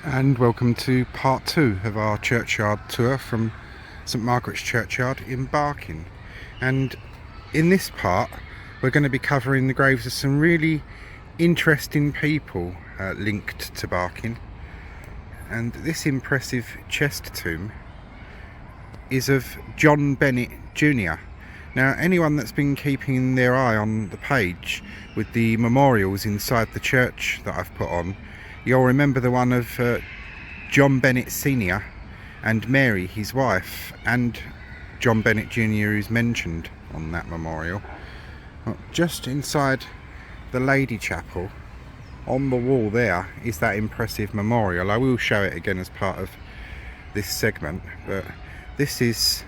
And welcome to part 2 of our churchyard tour from St Margaret's Churchyard in Barking. And in this part we're going to be covering the graves of some really interesting people linked to Barking. And this impressive chest tomb is of John Benet Jr. Now, anyone that's been keeping their eye on the page with the memorials inside the church that I've put on, you'll remember the one of John Benet Sr. and Mary, his wife, and John Benet Jr. who's mentioned on that memorial. Just inside the Lady Chapel, on the wall there, is that impressive memorial. I will show it again as part of this segment, but this is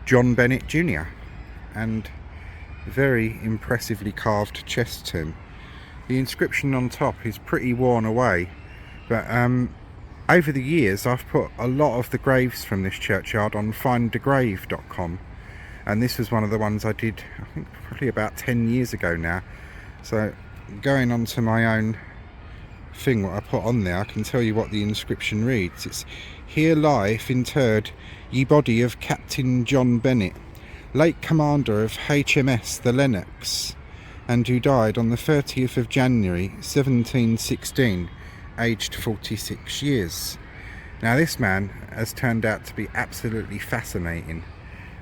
John Benet Jr. and very impressively carved chest tomb. The inscription on top is pretty worn away, but over the years I've put a lot of the graves from this churchyard on findagrave.com, and this was one of the ones I did, I think, probably about 10 years ago now. So going on to my own thing, what I put on there, I can tell you what the inscription reads. It's "Here lieth interred ye body of Captain John Benet, late commander of HMS the Lennox, and who died on the 30th of January 1716, aged 46 years. Now, this man has turned out to be absolutely fascinating.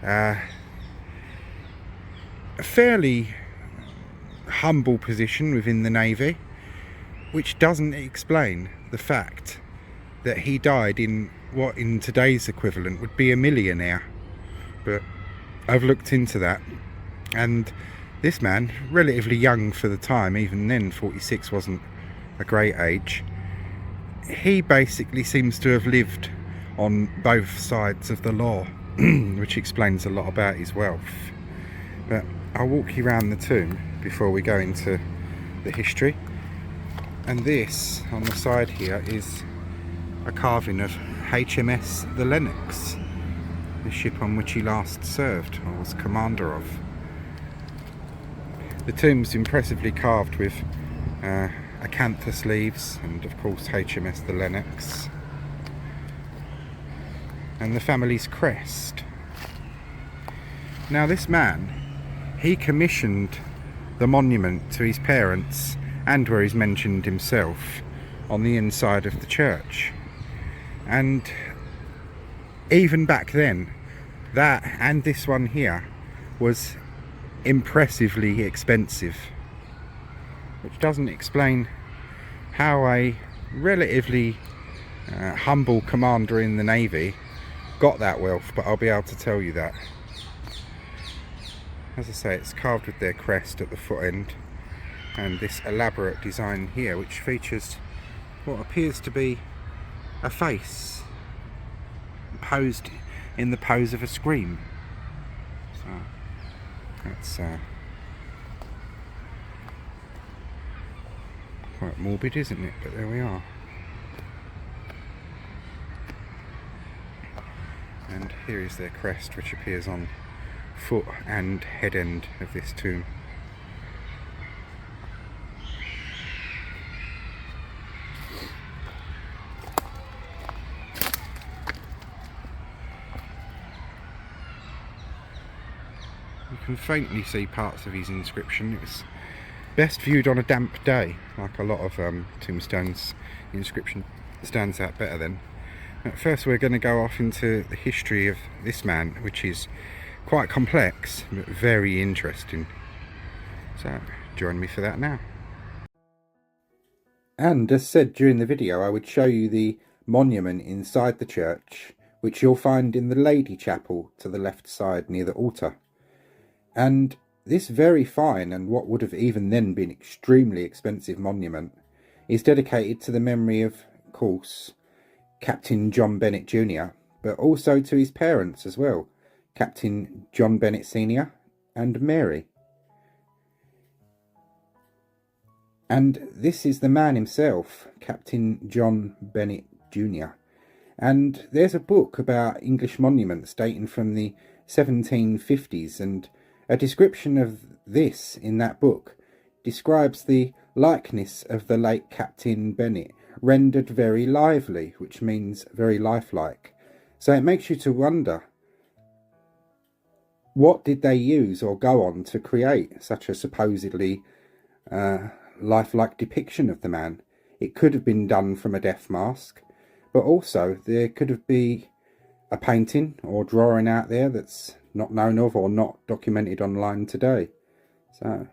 A fairly humble position within the Navy, which doesn't explain the fact that he died in what in today's equivalent would be a millionaire. But I've looked into that, and this man, relatively young for the time, even then 46 wasn't a great age, he basically seems to have lived on both sides of the law, which explains a lot about his wealth. But I'll walk you around the tomb before we go into the history. And this on the side here is a carving of HMS the Lennox, the ship on which he last served or was commander of. The tomb's impressively carved with acanthus leaves and of course HMS the Lennox and the family's crest. Now, this man, he commissioned the monument to his parents and where he's mentioned himself on the inside of the church. And even back then, that and this one here was impressively expensive, which doesn't explain how a relatively humble commander in the Navy got that wealth, but I'll be able to tell you that. As I say, it's carved with their crest at the foot end, and this elaborate design here, which features what appears to be a face posed in the pose of a scream. So that's quite morbid, isn't it? But there we are. And here is their crest, which appears on foot and head end of this tomb. You can faintly see parts of his inscription. It's best viewed on a damp day, like a lot of tombstones. The inscription stands out better then. At first, we're going to go off into the history of this man, which is quite complex but very interesting. So join me for that now. And as said during the video, I would show you the monument inside the church, which you'll find in the Lady Chapel to the left side near the altar. And this very fine and what would have even then been extremely expensive monument is dedicated to the memory of course, Captain John Benet Jr., but also to his parents as well, Captain John Benet Sr. and Mary. And this is the man himself, Captain John Benet Jr. And there's a book about English monuments dating from the 1750s, and a description of this in that book describes the likeness of the late Captain Benet, rendered very lively, which means very lifelike. So it makes you to wonder, what did they use or go on to create such a supposedly lifelike depiction of the man? It could have been done from a death mask, but also there could have been a painting or drawing out there that's not known of or not documented online today. So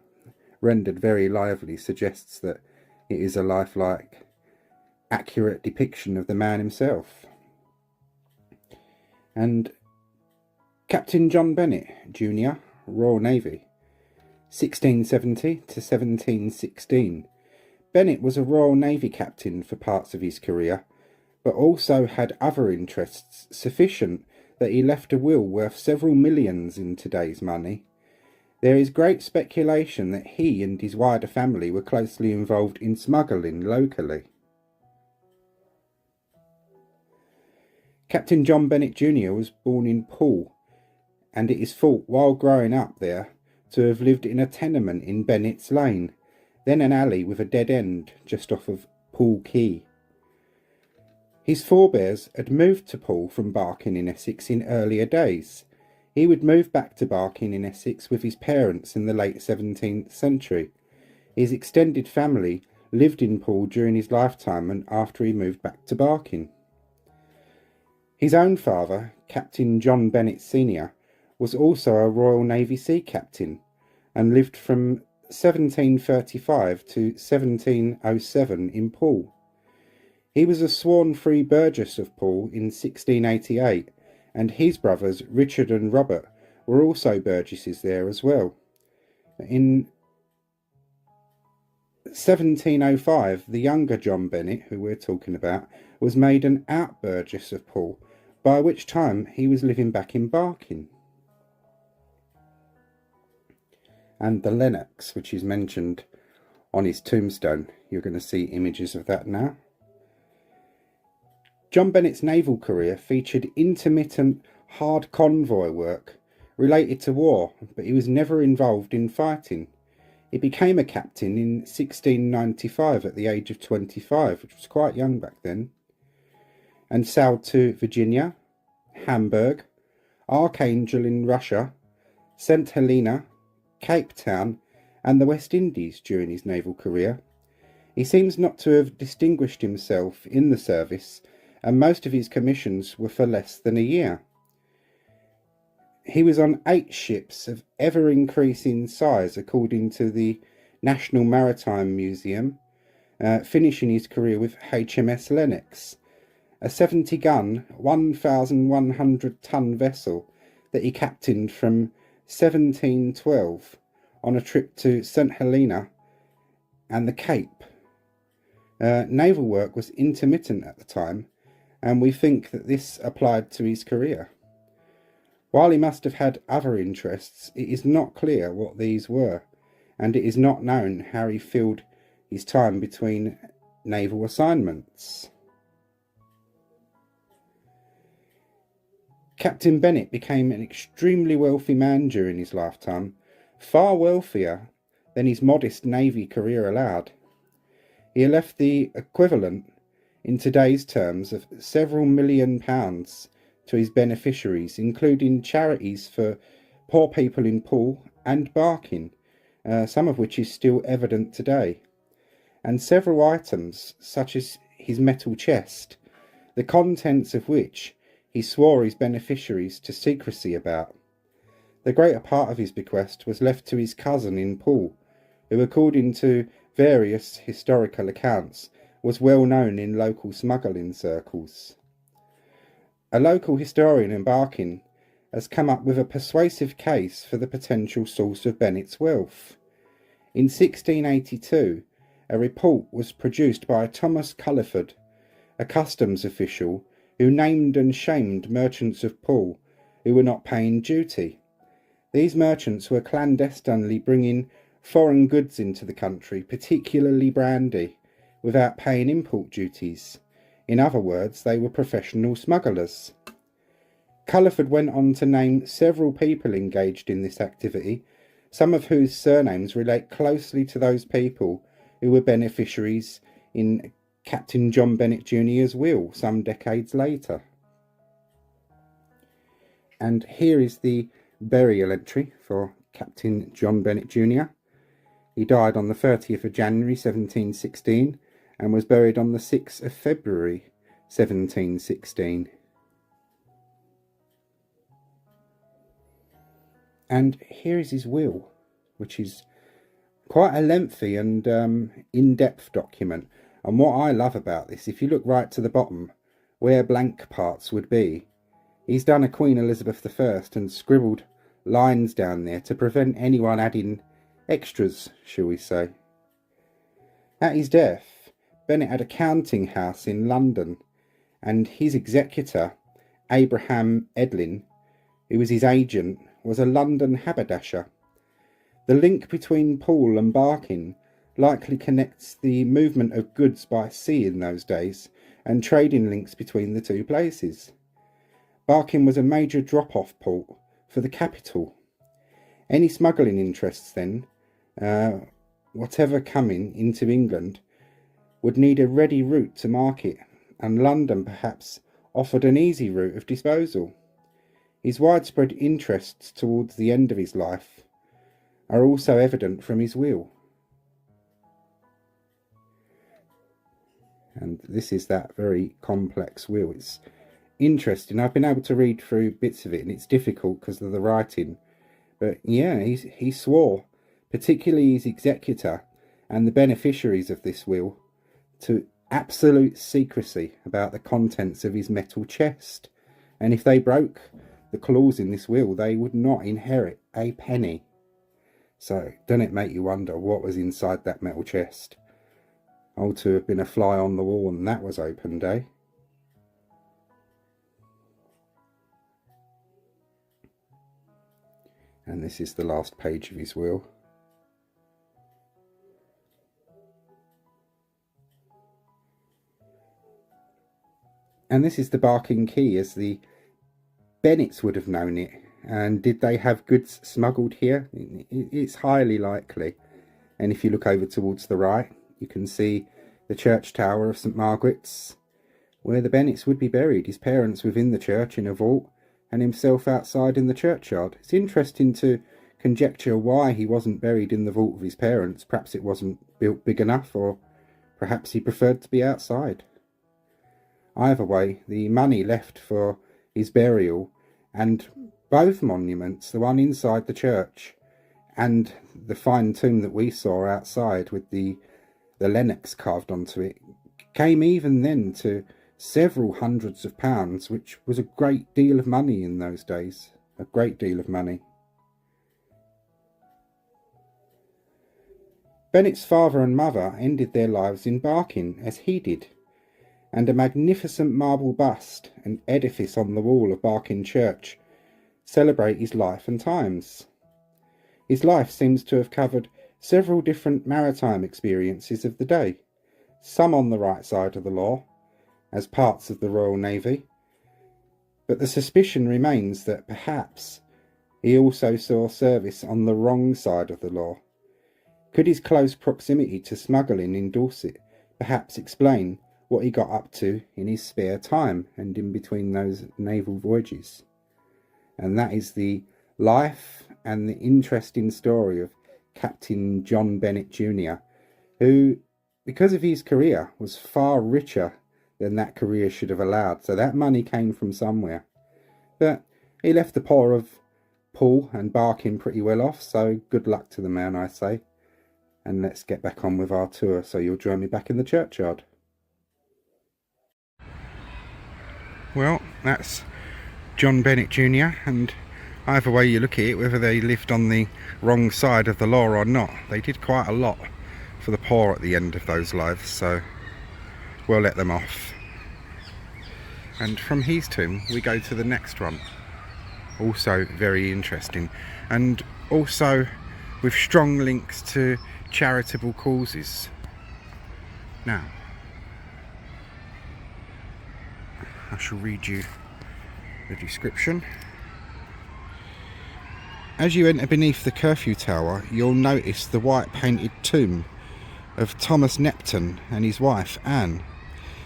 rendered very lively suggests that it is a lifelike, accurate depiction of the man himself. And Captain John Benet, Jr., Royal Navy, 1670 to 1716. Benet was a Royal Navy captain for parts of his career, but also had other interests sufficient that he left a will worth several millions in today's money. There is great speculation that he and his wider family were closely involved in smuggling locally. Captain John Benet Jr. was born in Poole, and it is thought while growing up there to have lived in a tenement in Bennett's Lane, then an alley with a dead end just off of Poole Quay. His forebears had moved to Poole from Barking in Essex in earlier days. He would move back to Barking in Essex with his parents in the late 17th century. His extended family lived in Poole during his lifetime and after he moved back to Barking. His own father, Captain John Benet Sr., was also a Royal Navy sea captain and lived from 1735 to 1707 in Poole. He was a sworn free burgess of Poole in 1688, and his brothers Richard and Robert were also burgesses there as well. In 1705, the younger John Benet, who we're talking about, was made an out burgess of Poole, by which time he was living back in Barking. And the Lennox, which is mentioned on his tombstone, you're going to see images of that now. John Benet's naval career featured intermittent hard convoy work related to war, but he was never involved in fighting. He became a captain in 1695 at the age of 25, which was quite young back then, and sailed to Virginia, Hamburg, Archangel in Russia, St. Helena, Cape Town, and the West Indies during his naval career. He seems not to have distinguished himself in the service, and most of his commissions were for less than a year. He was on 8 ships of ever-increasing size according to the National Maritime Museum, finishing his career with HMS Lennox, a 70-gun, 1,100-ton vessel that he captained from 1712 on a trip to St. Helena and the Cape. Naval work was intermittent at the time, and we think that this applied to his career. While he must have had other interests, it is not clear what these were, and it is not known how he filled his time between naval assignments. Captain Benet became an extremely wealthy man during his lifetime, far wealthier than his modest navy career allowed. He left the equivalent, in today's terms, of several £1,000,000 to his beneficiaries, including charities for poor people in Poole and Barking, some of which is still evident today, and several items, such as his metal chest, the contents of which he swore his beneficiaries to secrecy about. The greater part of his bequest was left to his cousin in Poole, who, according to various historical accounts, was well known in local smuggling circles. A local historian in Barking has come up with a persuasive case for the potential source of Benet's wealth. In 1682, a report was produced by Thomas Culliford, a customs official who named and shamed merchants of Poole who were not paying duty. These merchants were clandestinely bringing foreign goods into the country, particularly brandy, without paying import duties. In other words, they were professional smugglers. Culliford went on to name several people engaged in this activity, some of whose surnames relate closely to those people who were beneficiaries in Captain John Benet Jr.'s will some decades later. And here is the burial entry for Captain John Benet Jr. He died on the 30th of January 1716 and was buried on the 6th of February 1716. And here is his will, which is quite a lengthy and in-depth document. And what I love about this, if you look right to the bottom, where blank parts would be, he's done a Queen Elizabeth I and scribbled lines down there to prevent anyone adding extras, shall we say. At his death, Benet had a counting house in London, and his executor, Abraham Edlin, who was his agent, was a London haberdasher. The link between Poole and Barking likely connects the movement of goods by sea in those days and trading links between the two places. Barking was a major drop-off port for the capital. Any smuggling interests then, whatever coming into England, would need a ready route to market, and London perhaps offered an easy route of disposal. His widespread interests towards the end of his life are also evident from his will. And this is that very complex will. It's interesting. I've been able to read through bits of it, and it's difficult because of the writing. But yeah, he swore, particularly his executor and the beneficiaries of this will, to absolute secrecy about the contents of his metal chest. And if they broke the clause in this will, they would not inherit a penny. So, doesn't it make you wonder what was inside that metal chest? Oh, to have been a fly on the wall and that was opened, eh? And this is the last page of his will. And this is the Barking Key, as the Benets would have known it. And did they have goods smuggled here? It's highly likely. And if you look over towards the right, you can see the church tower of St Margaret's, where the Benets would be buried, his parents within the church in a vault, and himself outside in the churchyard. It's interesting to conjecture why he wasn't buried in the vault of his parents. Perhaps it wasn't built big enough, or perhaps he preferred to be outside. Either way, the money left for his burial, and both monuments, the one inside the church and the fine tomb that we saw outside with the Lennox carved onto it, came even then to several hundreds of pounds, which was a great deal of money in those days. A great deal of money. Benet's father and mother ended their lives in Barking, as he did, and a magnificent marble bust and edifice on the wall of Barking Church celebrate his life and times. His life seems to have covered several different maritime experiences of the day, some on the right side of the law, as parts of the Royal Navy, but the suspicion remains that perhaps he also saw service on the wrong side of the law. Could his close proximity to smuggling in Dorset perhaps explain what he got up to in his spare time and in between those naval voyages? And that is the life and the interesting story of Captain John Benet Jr., who, because of his career, was far richer than that career should have allowed. So that money came from somewhere. But he left the poor of Poole and Barking pretty well off, so good luck to the man, I say. And let's get back on with our tour, so you'll join me back in the churchyard. Well, that's John Benet Jr., and either way you look at it, whether they lived on the wrong side of the law or not, they did quite a lot for the poor at the end of those lives, so we'll let them off. And from his tomb we go to the next one, also very interesting, and also with strong links to charitable causes. Now, I shall read you the description. As you enter beneath the curfew tower, you'll notice the white painted tomb of Thomas Nepton and his wife Anne.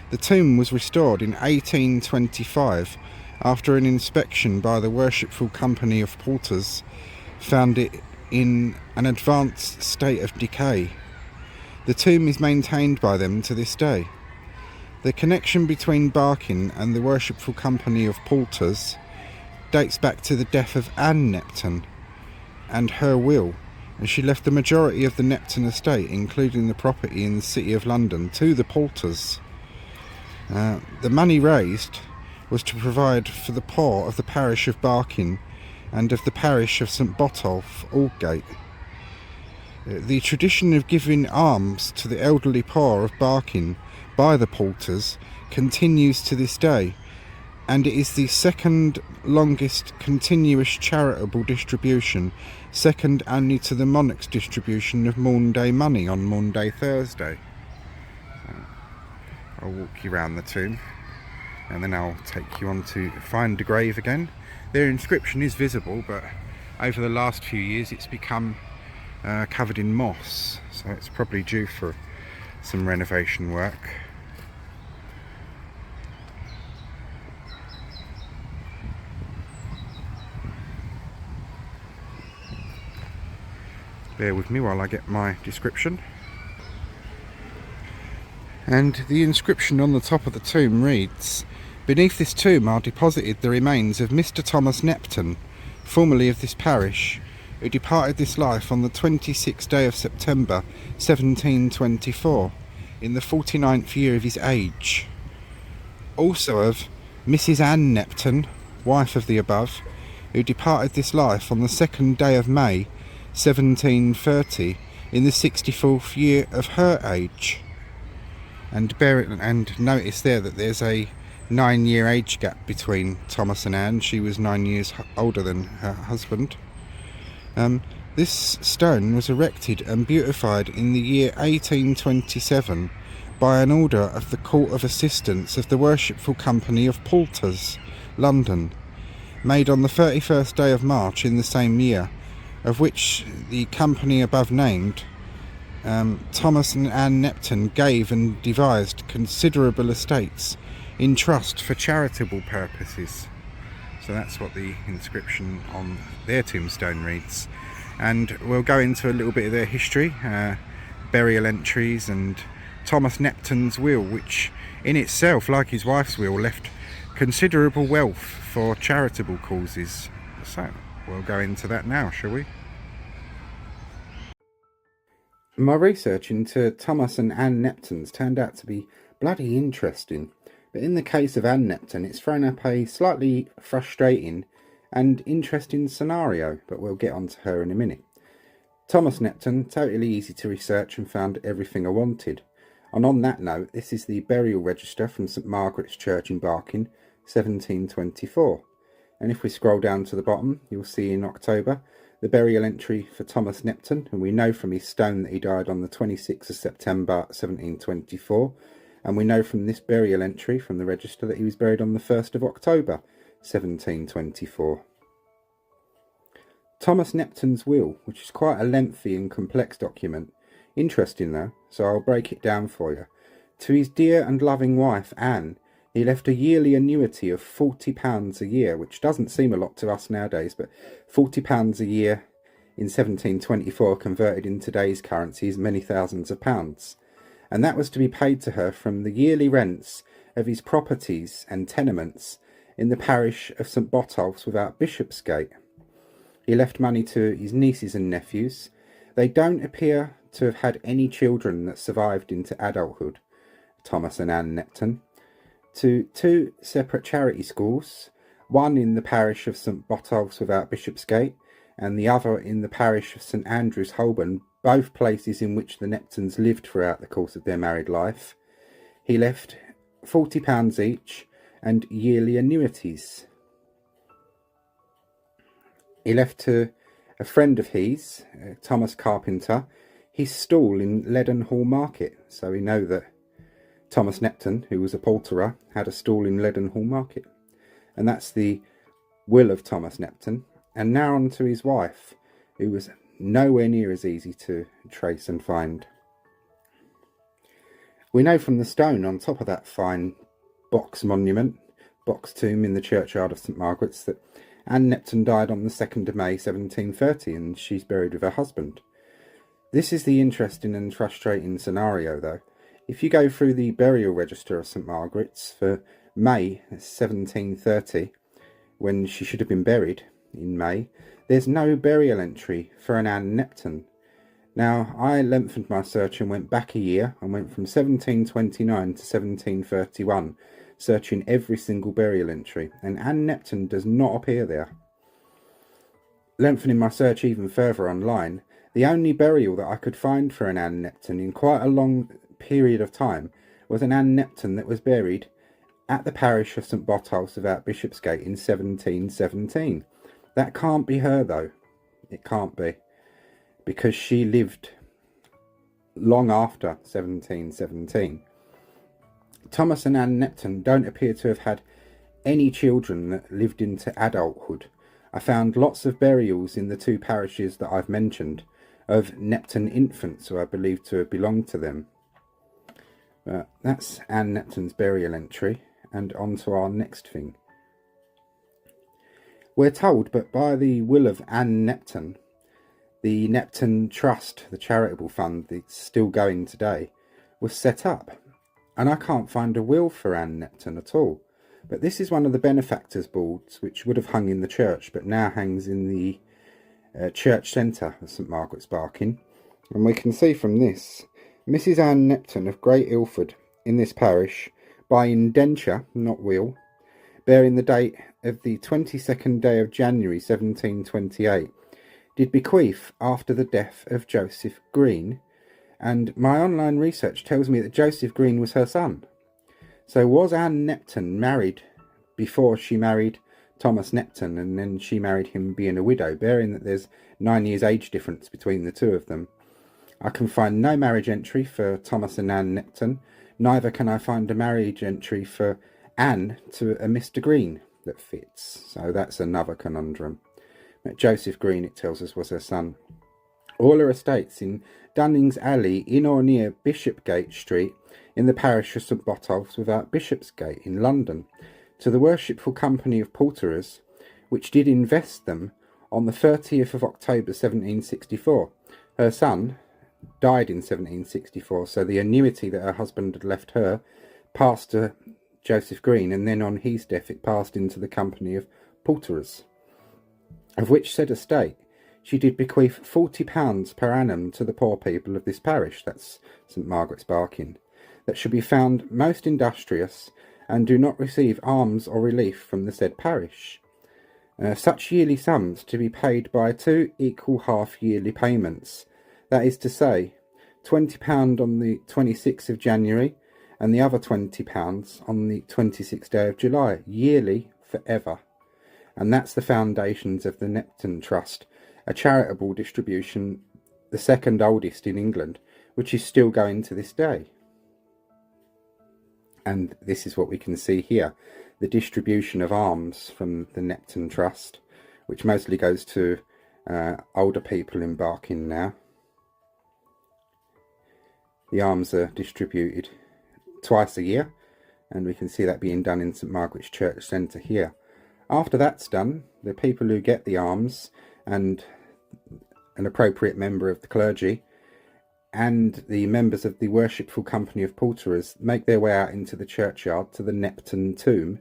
The tomb was restored in 1825 after an inspection by the Worshipful Company of Porters found it in an advanced state of decay. The tomb is maintained by them to this day. The connection between Barking and the Worshipful Company of Porters dates back to the death of Anne Nepton and her will, and she left the majority of the Nepton estate, including the property in the City of London, to the Porters. The money raised was to provide for the poor of the parish of Barking and of the parish of St Botolph, Aldgate. The tradition of giving alms to the elderly poor of Barking by the Porters continues to this day, and it is the second longest continuous charitable distribution, second only to the monarch's distribution of Maunday money on Maunday Thursday. I'll walk you around the tomb and then I'll take you on to find the grave again. Their inscription is visible, but over the last few years it's become covered in moss, so it's probably due for some renovation work. Bear with me while I get my description. And the inscription on the top of the tomb reads, "Beneath this tomb are deposited the remains of Mr. Thomas Nepton, formerly of this parish, who departed this life on the 26th day of September 1724, in the 49th year of his age. Also of Mrs. Anne Nepton, wife of the above, who departed this life on the 2nd day of May 1730, in the 64th year of her age." And notice there that there's a 9-year age gap between Thomas and Anne. She was 9 years older than her husband. This stone was erected and beautified in the year 1827 by an order of the Court of Assistants of the Worshipful Company of Porters, London, made on the 31st day of March in the same year, of which the company above named, Thomas and Anne Nepton, gave and devised considerable estates in trust for charitable purposes. So that's what the inscription on their tombstone reads. And we'll go into a little bit of their history, burial entries, and Thomas Nepton's will, which in itself, like his wife's will, left considerable wealth for charitable causes. So we'll go into that now, shall we? My research into Thomas and Anne Nepton's turned out to be bloody interesting, but in the case of Anne Nepton it's thrown up a slightly frustrating and interesting scenario, but we'll get on to her in a minute. Thomas Nepton, totally easy to research and found everything I wanted. And on that note, this is the burial register from St Margaret's Church in Barking, 1724. And if we scroll down to the bottom, you'll see in October the burial entry for Thomas Nepton, and we know from his stone that he died on the 26th of September 1724, and we know from this burial entry from the register that he was buried on the 1st of October 1724. Thomas Nepton's will, which is quite a lengthy and complex document, interesting though, so I'll break it down for you. To his dear and loving wife Anne, he left a yearly annuity of £40 a year, which doesn't seem a lot to us nowadays, but £40 a year in 1724 converted in today's currency is many thousands of pounds. And that was to be paid to her from the yearly rents of his properties and tenements in the parish of St Botolph's without Bishopsgate. He left money to his nieces and nephews. They don't appear to have had any children that survived into adulthood, Thomas and Anne Nepton. To 2 separate charity schools, one in the parish of St Botolph's without Bishopsgate and the other in the parish of St Andrew's, Holborn, both places in which the Neptons lived throughout the course of their married life. He left £40 each and yearly annuities. He left to a friend of his, Thomas Carpenter, his stall in Leadenhall Market, so we know that Thomas Nepton, who was a poulterer, had a stall in Leadenhall Market. And that's the will of Thomas Nepton. And now on to his wife, who was nowhere near as easy to trace and find. We know from the stone on top of that fine box monument, box tomb in the churchyard of St Margaret's, that Anne Nepton died on the 2nd of May 1730, and she's buried with her husband. This is the interesting and frustrating scenario, though. If you go through the burial register of St Margaret's for May 1730, when she should have been buried in May, there's no burial entry for an Anne Nepton. Now, I lengthened my search and went back a year and went from 1729 to 1731, searching every single burial entry, and Anne Nepton does not appear there. Lengthening my search even further online, the only burial that I could find for an Anne Nepton in quite a long period of time was an Anne Nepton that was buried at the parish of St Botolph's without Bishopsgate in 1717. That can't be her, though. It can't be, because she lived long after 1717. Thomas and Anne Nepton don't appear to have had any children that lived into adulthood. I found lots of burials in the two parishes that I've mentioned of Nepton infants who I believe to have belonged to them. But that's Anne Nepton's burial entry, and on to our next thing. We're told, but by the will of Anne Nepton, the Nepton Trust, the charitable fund that's still going today, was set up. And I can't find a will for Anne Nepton at all. But this is one of the benefactors' boards, which would have hung in the church, but now hangs in the church centre of St Margaret's, Barking. And we can see from this, Mrs Anne Nepton of Great Ilford in this parish, by indenture, not will, bearing the date of the 22nd day of January 1728, did bequeath after the death of Joseph Green, and my online research tells me that Joseph Green was her son. So was Anne Nepton married before she married Thomas Nepton, and then she married him being a widow, bearing that there's 9 years age difference between the two of them? I can find no marriage entry for Thomas and Anne Nepton, neither can I find a marriage entry for Anne to a Mr Green that fits, so that's another conundrum. But Joseph Green, it tells us, was her son. All her estates in Dunning's Alley, in or near Bishopgate Street, in the parish of St Botolph's without Bishopsgate in London, to the Worshipful Company of Poulterers, which did invest them on the 30th of October 1764. Her son died in 1764, so the annuity that her husband had left her passed to Joseph Green, and then on his death it passed into the Company of Poulterers, of which said estate she did bequeath £40 per annum to the poor people of this parish, that's St Margaret's, Barking, that should be found most industrious and do not receive alms or relief from the said parish. Such yearly sums to be paid by 2 equal half-yearly payments, that is to say, £20 on the 26th of January and the other £20 on the 26th day of July, yearly forever. And that's the foundations of the Nepton Trust, a charitable distribution, the second oldest in England, which is still going to this day. And this is what we can see here, the distribution of alms from the Nepton Trust, which mostly goes to older people in Barking now. The alms are distributed twice a year, and we can see that being done in St Margaret's Church Centre here. After that's done, the people who get the alms and an appropriate member of the clergy and the members of the Worshipful Company of Poulterers make their way out into the churchyard to the Nepton tomb,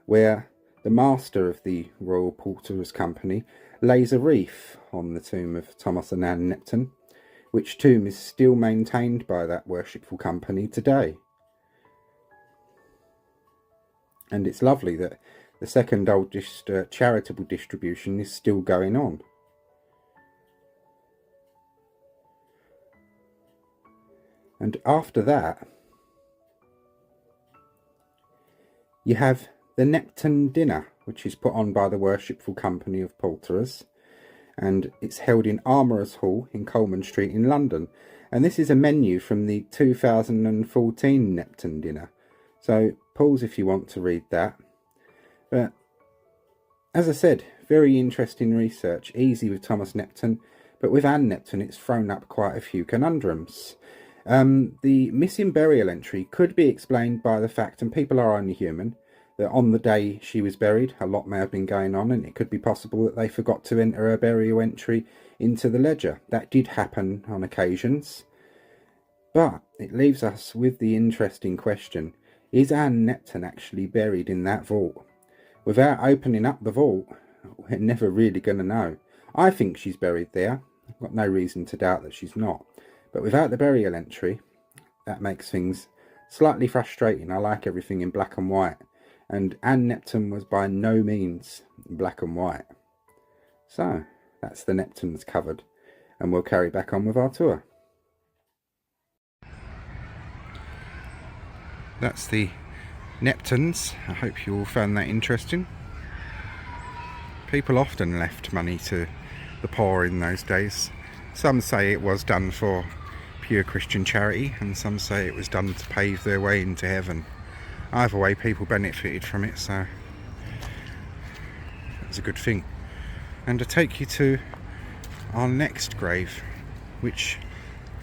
where the master of the Royal Poulterers Company lays a wreath on the tomb of Thomas and Anne Nepton, which tomb is still maintained by that Worshipful Company today. And it's lovely that the second oldest charitable distribution is still going on. And after that, you have the Nepton dinner, which is put on by the Worshipful Company of Poulterers, and it's held in Armourers Hall in Coleman Street in London. And this is a menu from the 2014 Nepton dinner, so pause if you want to read that. But as I said, very interesting research, easy with Thomas Nepton, but with Anne Nepton it's thrown up quite a few conundrums. The missing burial entry could be explained by the fact, and people are only human, that on the day she was buried, a lot may have been going on, and it could be possible that they forgot to enter her burial entry into the ledger. That did happen on occasions. But it leaves us with the interesting question, is Anne Nepton actually buried in that vault? Without opening up the vault, we're never really going to know. I think she's buried there. I've got no reason to doubt that she's not. But without the burial entry, that makes things slightly frustrating. I like everything in black and white. And Anne Nepton was by no means black and white. So, that's the Neptons covered. And we'll carry back on with our tour. That's the Neptons. I hope you all found that interesting. People often left money to the poor in those days. Some say it was done for pure Christian charity, and some say it was done to pave their way into heaven. Either way, people benefited from it, so that's a good thing. And to take you to our next grave, which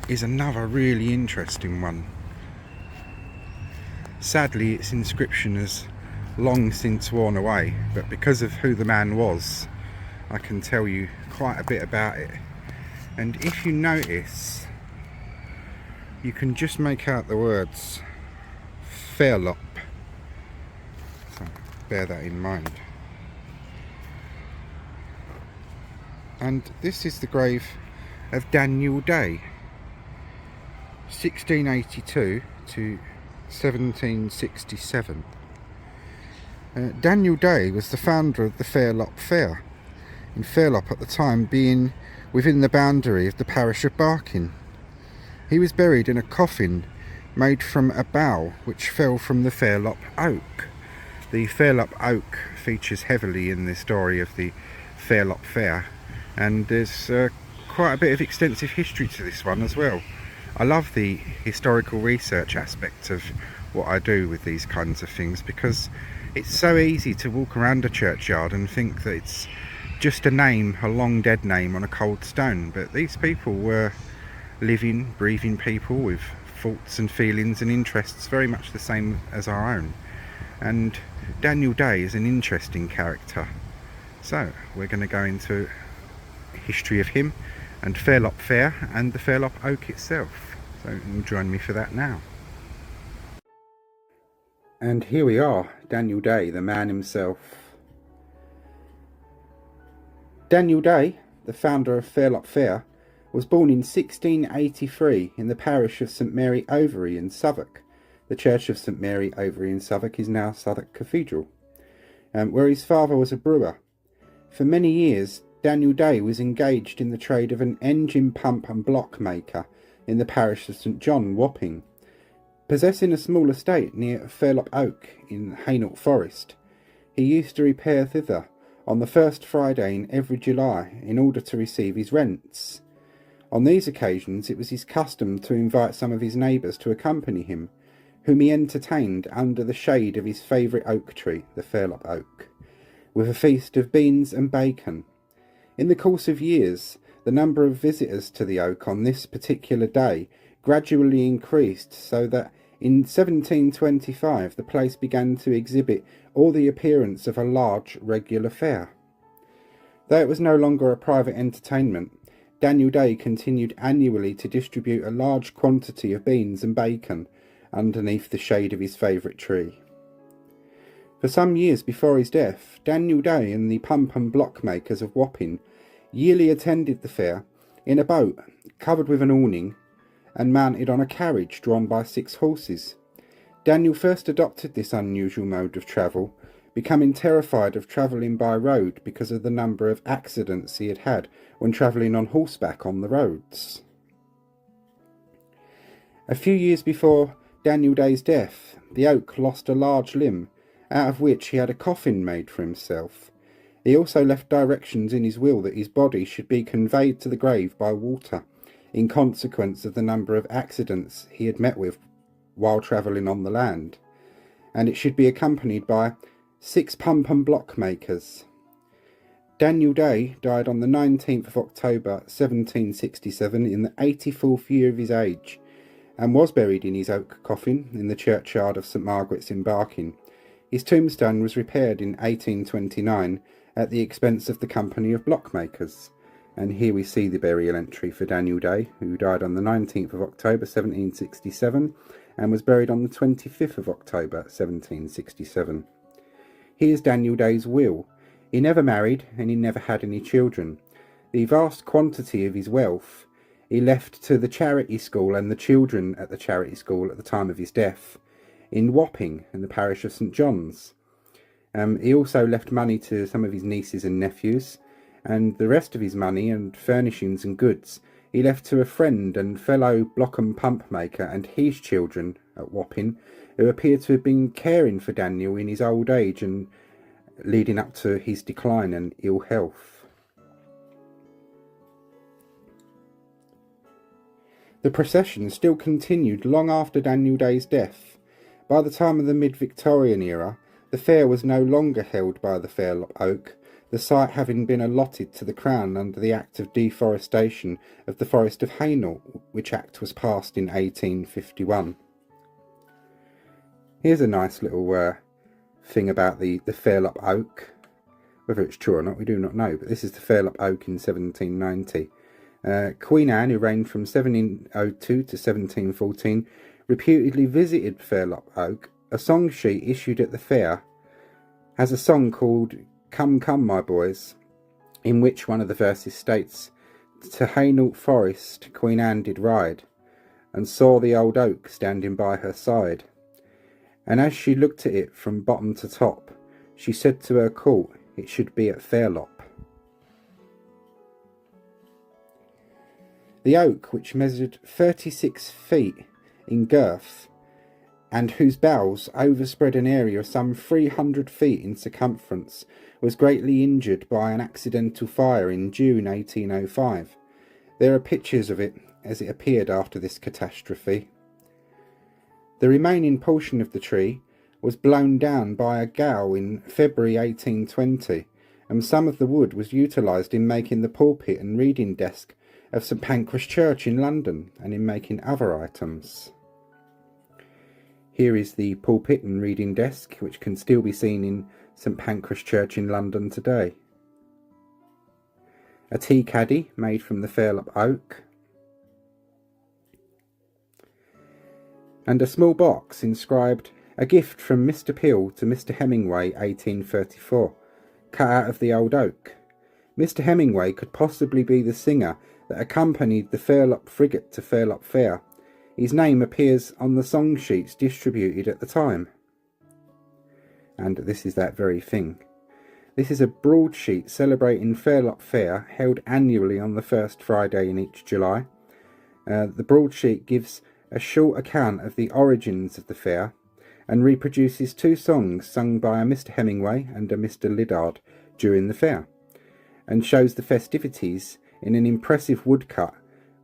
is another really interesting one. Sadly, its inscription has long since worn away, but because of who the man was, I can tell you quite a bit about it. And if you notice, you can just make out the words Fairlop, so bear that in mind. And this is the grave of Daniel Day, 1682 to 1767. Daniel Day was the founder of the Fairlop Fair, in Fairlop at the time being within the boundary of the parish of Barking. He was buried in a coffin made from a bough which fell from the Fairlop oak. The Fairlop oak features heavily in the story of the Fairlop Fair, and there's quite a bit of extensive history to this one as well. I love the historical research aspect of what I do with these kinds of things, because it's so easy to walk around a churchyard and think that it's just a name, a long dead name on a cold stone, but these people were living, breathing people with thoughts and feelings and interests very much the same as our own. And Daniel Day is an interesting character, so we're going to go into history of him and Fairlop Fair and the Fairlop Oak itself. So you'll join me for that now. And here we are, Daniel Day, the man himself. Daniel Day, the founder of Fairlop Fair, was born in 1683 in the parish of St Mary Overy in Southwark. The church of St Mary Overy in Southwark is now Southwark Cathedral, where his father was a brewer. For many years, Daniel Day was engaged in the trade of an engine pump and block maker in the parish of St John, Wapping. Possessing a small estate near Fairlop Oak in Hainault Forest, he used to repair thither on the first Friday in every July in order to receive his rents. On these occasions it was his custom to invite some of his neighbours to accompany him, whom he entertained under the shade of his favourite oak tree, the Fairlop Oak, with a feast of beans and bacon. In the course of years, the number of visitors to the oak on this particular day gradually increased, so that in 1725 the place began to exhibit all the appearance of a large regular fair. Though it was no longer a private entertainment, Daniel Day continued annually to distribute a large quantity of beans and bacon underneath the shade of his favourite tree. For some years before his death, Daniel Day and the pump and block makers of Wapping yearly attended the fair in a boat covered with an awning and mounted on a carriage drawn by 6 horses. Daniel first adopted this unusual mode of travel, becoming terrified of travelling by road because of the number of accidents he had had when travelling on horseback on the roads. A few years before Daniel Day's death, the oak lost a large limb, out of which he had a coffin made for himself. He also left directions in his will that his body should be conveyed to the grave by water, in consequence of the number of accidents he had met with while travelling on the land, and it should be accompanied by 6 pump and block makers. Daniel Day died on the 19th of October 1767 in the 84th year of his age, and was buried in his oak coffin in the churchyard of St Margaret's in Barking. His tombstone was repaired in 1829 at the expense of the Company of Blockmakers. And here we see the burial entry for Daniel Day, who died on the 19th of October 1767 and was buried on the 25th of October 1767. Here's Daniel Day's will. He never married and he never had any children. The vast quantity of his wealth he left to the charity school and the children at the charity school at the time of his death in Wapping in the parish of St John's. He also left money to some of his nieces and nephews, and the rest of his money and furnishings and goods he left to a friend and fellow block and pump maker and his children at Wapping, who appear to have been caring for Daniel in his old age and leading up to his decline and ill health. The procession still continued long after Daniel Day's death. By the time of the mid-Victorian era, the fair was no longer held by the Fairlop Oak, the site having been allotted to the Crown under the Act of Deforestation of the Forest of Hainault, which Act was passed in 1851. Here's a nice little thing about the Fairlop Oak. Whether it's true or not, we do not know, but this is the Fairlop Oak in 1790. Queen Anne, who reigned from 1702 to 1714, reputedly visited Fairlop Oak. A song sheet issued at the fair has a song called Come, Come, My Boys, in which one of the verses states, "To Hainault Forest Queen Anne did ride, and saw the old oak standing by her side. And as she looked at it from bottom to top, she said to her court, it should be at Fairlop." The oak, which measured 36 feet in girth, and whose boughs overspread an area of some 300 feet in circumference, was greatly injured by an accidental fire in June 1805. There are pictures of it as it appeared after this catastrophe. The remaining portion of the tree was blown down by a gale in February 1820, and some of the wood was utilised in making the pulpit and reading desk of St Pancras Church in London, and in making other items. Here is the pulpit and reading desk, which can still be seen in St Pancras Church in London today. A tea caddy made from the Fairlop oak. And a small box inscribed, "A gift from Mr Peel to Mr Hemingway, 1834, cut out of the old oak." Mr Hemingway could possibly be the singer that accompanied the Fairlop frigate to Fairlop Fair. His name appears on the song sheets distributed at the time. And this is that very thing. This is a broadsheet celebrating Fairlop Fair, held annually on the first Friday in each July. The broadsheet gives a short account of the origins of the fair and reproduces two songs sung by a Mr Hemingway and a Mr Lyddard during the fair, and shows the festivities in an impressive woodcut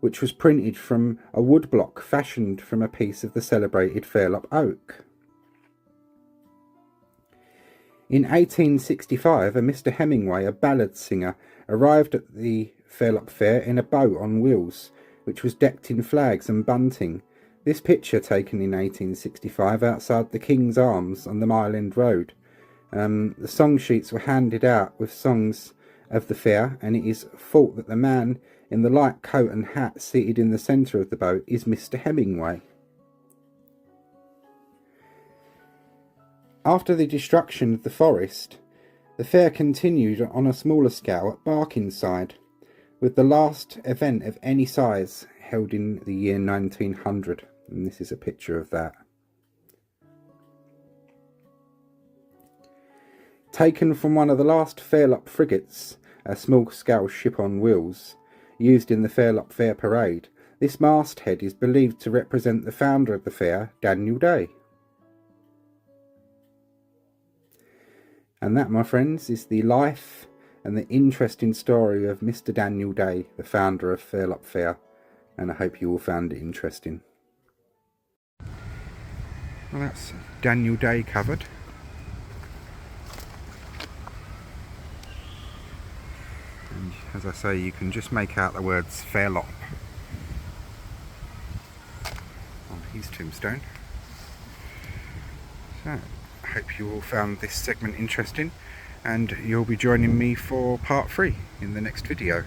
which was printed from a woodblock fashioned from a piece of the celebrated Fairlop oak. In 1865, a Mr Hemingway, a ballad singer, arrived at the Fairlop Fair in a boat on wheels, which was decked in flags and bunting. This picture, taken in 1865 outside the King's Arms on the Mile End Road. The song sheets were handed out with songs of the fair, and it is thought that the man in the light coat and hat seated in the centre of the boat is Mr Hemingway. After the destruction of the forest, the fair continued on a smaller scale at Barkingside, with the last event of any size held in the year 1900, and this is a picture of that. Taken from one of the last Fairlop frigates, a small-scale ship on wheels, used in the Fairlop Fair parade, this masthead is believed to represent the founder of the fair, Daniel Day. And that, my friends, is the life and the interesting story of Mr Daniel Day, the founder of Fairlop Fair, and I hope you all found it interesting. Well, that's Daniel Day covered. And as I say, you can just make out the words Fairlop. tombstone. So, I hope you all found this segment interesting, and you'll be joining me for part 3 in the next video.